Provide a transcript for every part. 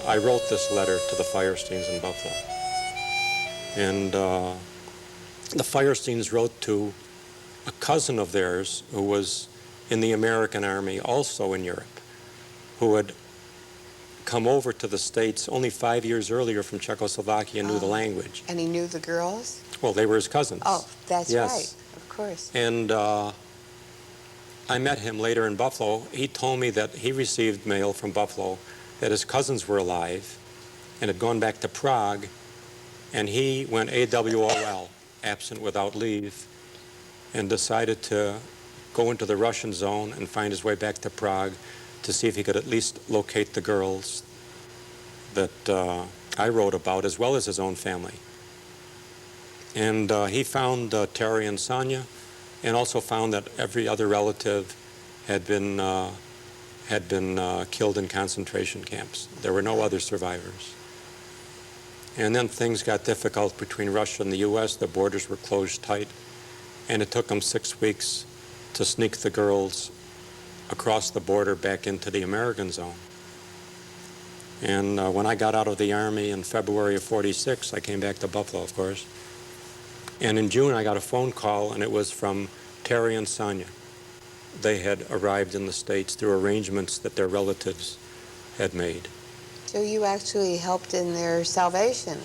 I wrote this letter to the Firesteins in Buffalo. And the Firesteins wrote to a cousin of theirs who was in the American Army, also in Europe, who had come over to the States only 5 years earlier from Czechoslovakia and knew the language. And he knew the girls? Well, they were his cousins. Oh, that's yes. right, of course. And I met him later in Buffalo. He told me that he received mail from Buffalo that his cousins were alive and had gone back to Prague, and he went AWOL, absent without leave, and decided to go into the Russian zone and find his way back to Prague to see if he could at least locate the girls that I wrote about, as well as his own family. And he found Terry and Sonia, and also found that every other relative had been killed in concentration camps. There were no other survivors. And then things got difficult between Russia and the U.S. The borders were closed tight, and it took them 6 weeks to sneak the girls across the border back into the American zone. And when I got out of the Army in February of '46, I came back to Buffalo, of course. And in June, I got a phone call, and it was from Terry and Sonia. They had arrived in the States through arrangements that their relatives had made. So you actually helped in their salvation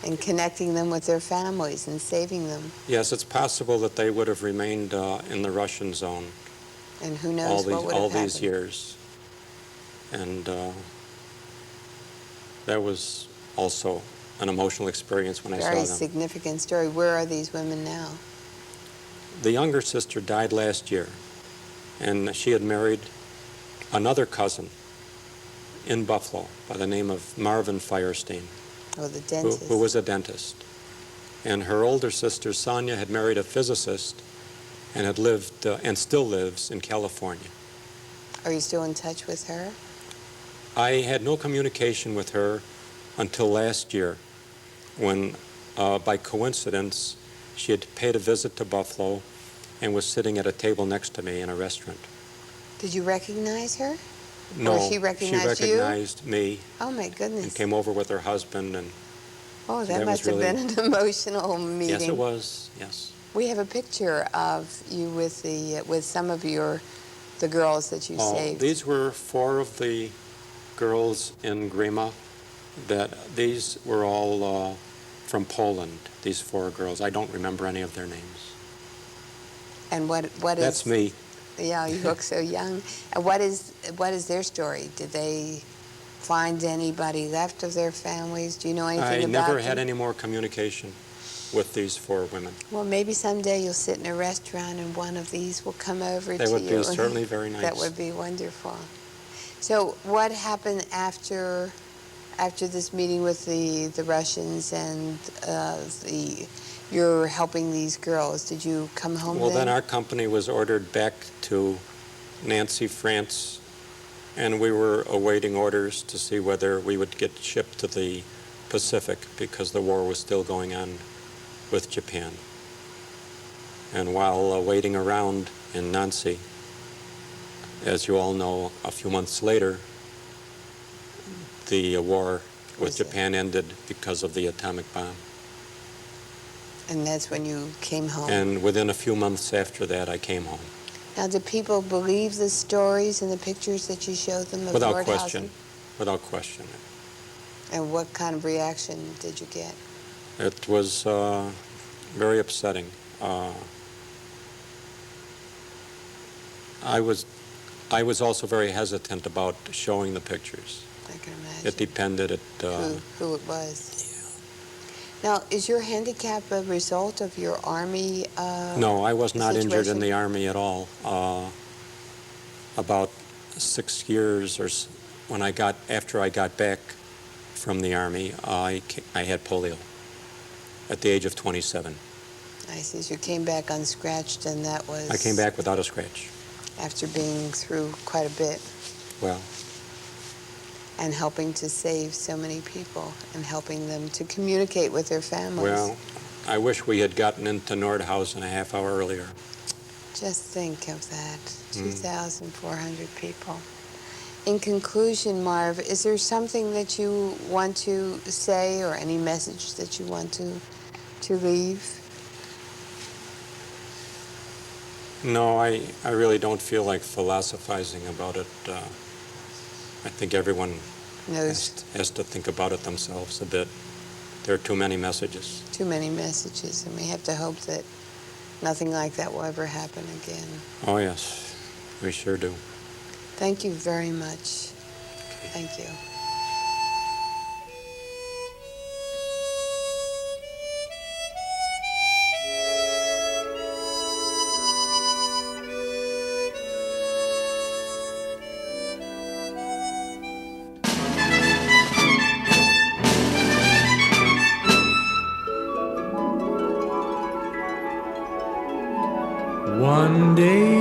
and connecting them with their families and saving them. Yes, it's possible that they would have remained in the Russian zone. And who knows what would have happened. All these years. And that was also an emotional experience when I saw them. Very significant story. Where are these women now? The younger sister died last year, and she had married another cousin in Buffalo by the name of Marvin Firestein. Oh, the dentist. Who was a dentist. And her older sister, Sonia, had married a physicist and had lived, and still lives, in California. Are you still in touch with her? I had no communication with her until last year, when, by coincidence, she had paid a visit to Buffalo and was sitting at a table next to me in a restaurant. Did you recognize her? No, or she recognized me. Oh, my goodness. And came over with her husband. And oh, that must have been an emotional meeting. Yes, it was, yes. We have a picture of you with some of the girls that you saved. These were 4 of the girls in Grima. These were all from Poland, these 4 girls. I don't remember any of their names. And what is... That's me. Yeah, you look so young. And what is their story? Did they find anybody left of their families? Do you know anything about them? I never had any more communication with these 4 women. Well, maybe someday you'll sit in a restaurant and one of these will come over to you. That would be certainly very nice. That would be wonderful. So what happened after this meeting with the Russians and you're helping these girls? Did you come home Well, then our company was ordered back to Nancy, France, and we were awaiting orders to see whether we would get shipped to the Pacific, because the war was still going on with Japan. And while waiting around in Nancy, as you all know, a few months later, the war with Japan ended because of the atomic bomb. And that's when you came home? And within a few months after that, I came home. Now, do people believe the stories and the pictures that you showed them of Without question. Without question. And what kind of reaction did you get? It was very upsetting. I was also very hesitant about showing the pictures. I can imagine. It depended who it was. Now, is your handicap a result of your Army No, I was not situation? injured in the Army at all. About 6 years after I got back from the Army, I had polio at the age of 27. I see. So you came back unscratched, and that was... I came back without a scratch. After being through quite a bit. Well. And helping to save so many people and helping them to communicate with their families. Well, I wish we had gotten into Nordhausen a half hour earlier. Just think of that, 2,400 people. In conclusion, Marv, is there something that you want to say or any message that you want to leave? No, I really don't feel like philosophizing about it. I think everyone has to think about it themselves a bit. There are too many messages. Too many messages, and we have to hope that nothing like that will ever happen again. Oh, yes, we sure do. Thank you very much. Thank you. One day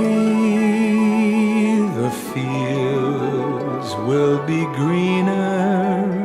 the fields will be greener